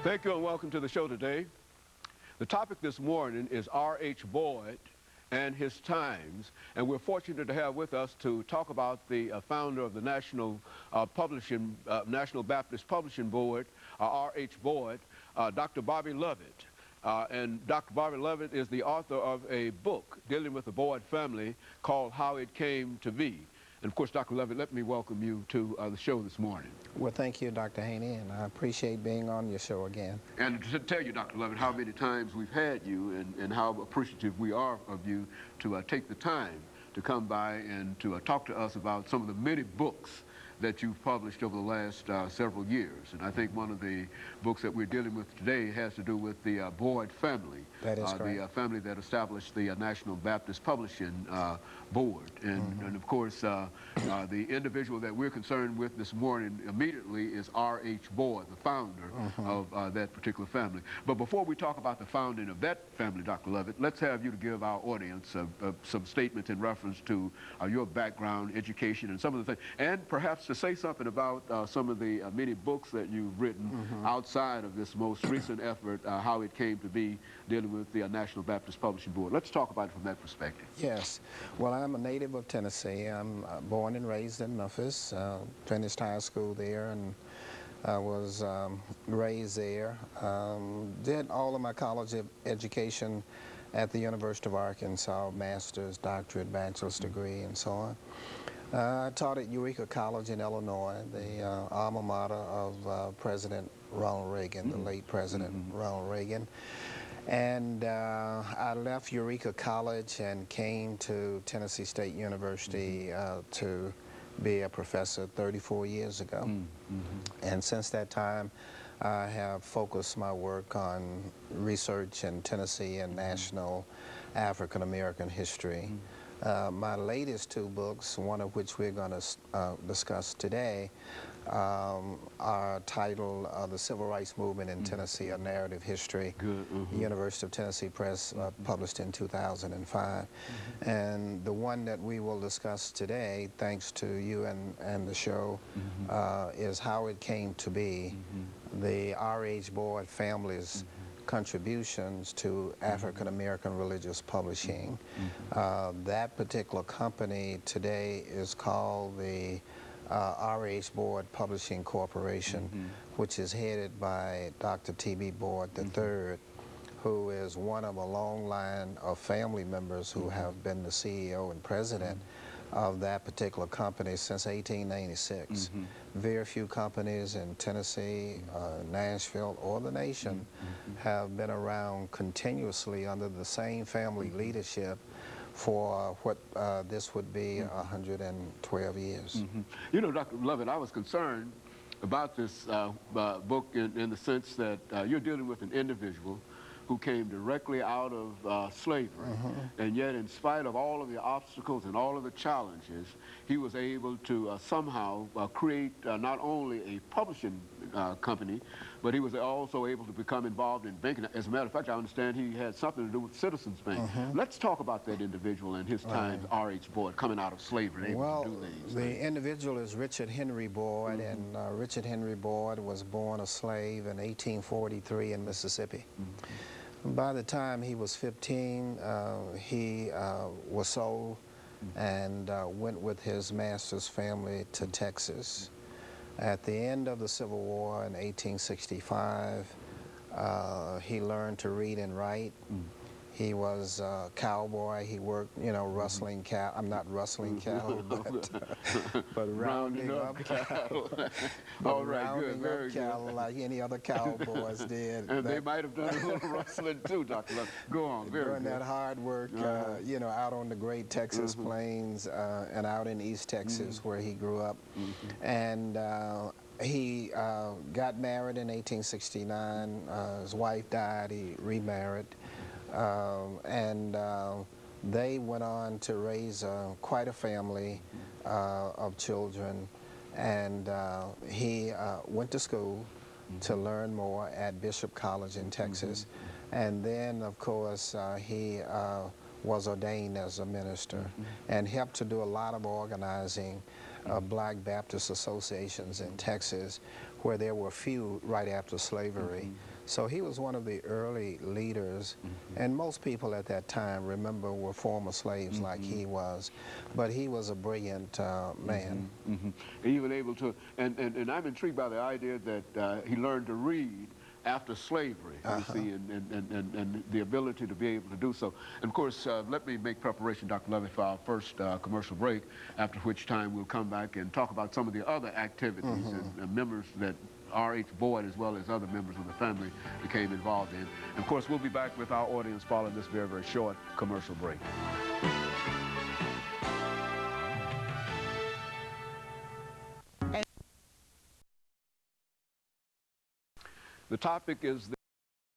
Thank you and welcome to the show today. The topic this morning is R.H. Boyd and his times, and we're fortunate to have with us to talk about the founder of the National Baptist Publishing Board, R.H. Boyd, Dr. BLovett. And Dr. BLovett is the author of a book dealing with the Boyd family called How It Came to Be. And of course, Dr. Lovett, let me welcome you to the show this morning. Well, thank you, Dr. Haney, and I appreciate being on your show again. And to tell you, Dr. Lovett, how many times we've had you and how appreciative we are of you to take the time to come by and to talk to us about some of the many books that you've published over the last several years. And I think one of the books that we're dealing with today has to do with the Boyd family. That is correct. The family that established the National Baptist Publishing Board. And of course, the individual that we're concerned with this morning immediately is R.H. Boyd, the founder of that particular family. But before we talk about the founding of that family, Dr. Lovett, let's have you to give our audience some statements in reference to your background, education, and some of the things, and perhaps to say something about some of the many books that you've written outside of this most recent effort, How It Came to Be, dealing with the National Baptist Publishing Board. Let's talk about it from that perspective. Yes. Well, I'm a native of Tennessee. I'm born and raised in Memphis, finished high school there, and I was raised there. Did all of my college education at the University of Arkansas, master's, doctorate, bachelor's degree, and so on. I taught at Eureka College in Illinois, the alma mater of President Ronald Reagan, the late President Ronald Reagan. And I left Eureka College and came to Tennessee State University to be a professor 34 years ago. And since that time, I have focused my work on research in Tennessee and national African American history. My latest two books, one of which we're going to discuss today, are titled The Civil Rights Movement in Tennessee, A Narrative History. University of Tennessee Press, published in 2005. And the one that we will discuss today, thanks to you and the show, is How It Came to Be, the R.H. Boyd family's contributions to African American religious publishing. That particular company today is called the R.H. Boyd Publishing Corporation, which is headed by Dr. T.B. Boyd III, who is one of a long line of family members who have been the CEO and president of that particular company since 1896. Very few companies in Tennessee, Nashville, or the nation have been around continuously under the same family leadership for what this would be 112 years. You know, Dr. Lovett, I was concerned about this book in the sense that you're dealing with an individual who came directly out of slavery, and yet in spite of all of the obstacles and all of the challenges, he was able to somehow create not only a publishing company, but he was also able to become involved in banking. As a matter of fact, I understand he had something to do with Citizens Bank. Let's talk about that individual and his times, R.H. Boyd, coming out of slavery and able to do things. The individual is Richard Henry Boyd, and Richard Henry Boyd was born a slave in 1843 in Mississippi. By the time he was 15, he was sold and went with his master's family to Texas. At the end of the Civil War in 1865, he learned to read and write. He was a cowboy. He worked, you know, rustling cattle. I'm not rustling cattle, but rounding up cattle. All right, good, very good. Cattle like any other cowboys did. And they might have done a little rustling too, Dr. Lovett. Go on, very Doing that hard work, you know, out on the Great Texas Plains and out in East Texas where he grew up. And he got married in 1869. His wife died. He remarried. They went on to raise quite a family of children, and he went to school to learn more at Bishop College in Texas, and then of course he was ordained as a minister and helped to do a lot of organizing of Black Baptist associations in Texas, where there were few right after slavery. So he was one of the early leaders, and most people at that time, remember, were former slaves like he was. But he was a brilliant man. Even able to, and I'm intrigued by the idea that he learned to read after slavery, you see, and the ability to be able to do so. And of course, let me make preparation, Dr. Lovett, for our first commercial break, after which time we'll come back and talk about some of the other activities and members that R.H. Boyd, as well as other members of the family, became involved in. And of course, we'll be back with our audience following this very, very short commercial break. The topic is